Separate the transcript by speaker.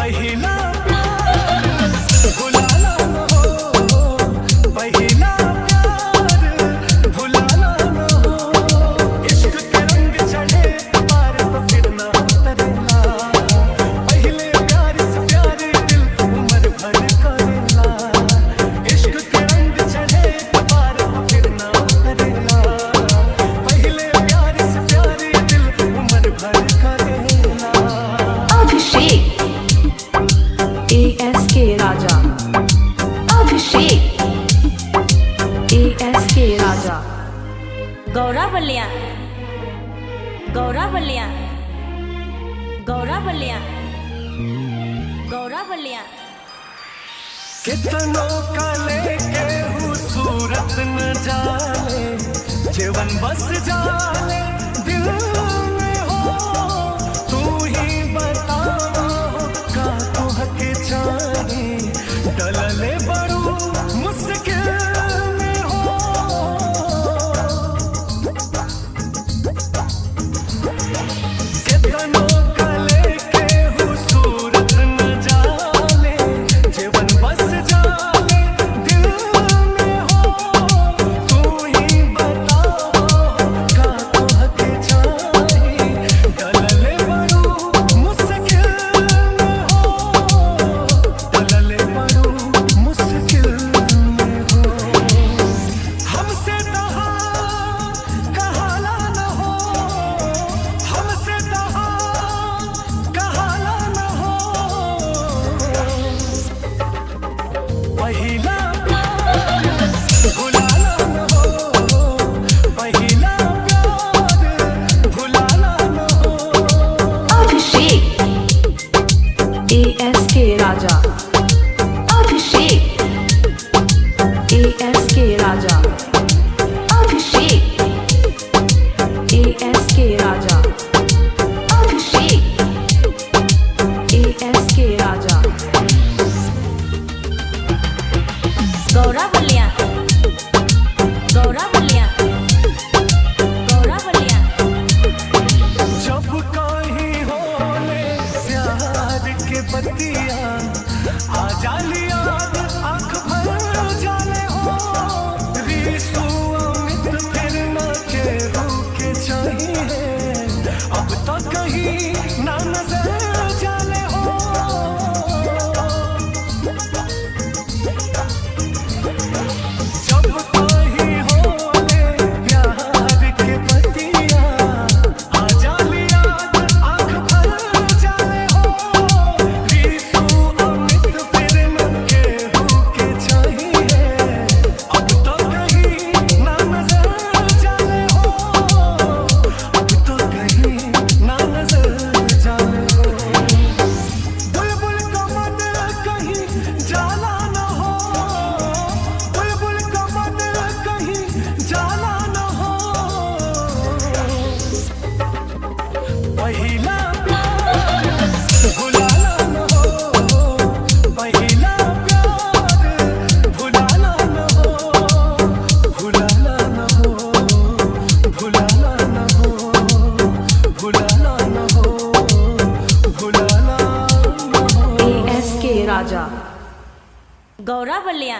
Speaker 1: पहिला भुलाना न हो, पहिला प्यार भुलाना न हो। इश्क के रंग चढ़े पार तो फिर ना उतरेला, पहले प्यार से प्यार दिल उम्र भर करेला। इश्क के रंग चढ़े पार तो फिर ना उतरेला, पहले प्यार से प्यार दिल उम्र भर करेला।
Speaker 2: अभिषेक ASK राजा, अभिषेक ASK राजा।
Speaker 3: गौरा बलिया, गौरा बलिया, गौरा बलिया, गौरा बलिया।
Speaker 1: कितनों का लेके हूँ सूरत न जाने, जीवन बस जाने दिल में हो। तू ही बतावा हो का तू हक जाने, डलले बड़ू मुश्किल में हो। कितनों का लेके हूँ सूरत न जाने, जीवन बस जाने दिल में हो। तू ही बतावा का तू हक जाने, डलले बड़ू मुश्किल में हो, डलले बड़ू मुश्किल में हो। हमसे कहा कहाला न हो, हमसे कहा कहाला न हो। पहिला भुलाना न हो, पहिला प्यार भुलाना न हो।
Speaker 2: अभिषेक ASK राजा, अभिषेक ASK राजा, अभिषेक ASK राजा, अभिषेक ASK राजा।
Speaker 3: गौरा बलिया, गौरा बलिया, गौरा बलिया।
Speaker 1: जब कहीं होले प्यार के बतिया, आ जाली याद आँख भर जाले हो। रीसू अमित फिर न केहू के चाहिए, अब तो कहीं ना नजर जाले हो। जब कहीं होले प्यार के बतिया, आ जाली याद आँख भर जाले हो। रीसू अमित फिर न केहू के चाहिए, अब तो कहीं ना नजर जाले हो, अब तो कहीं ना नजर जाले हो। बुलबुल का मन कहीं जाला न हो, बुलबुल का मन कहीं जाला न हो। पहिला प्यार भुलाना न हो, पहिला प्यार भुलाना न हो, भुलाना न हो, भुलाना न हो, भुलाना न हो, भुलाना न हो।
Speaker 2: ASK राजा,
Speaker 3: गौरा बलिया।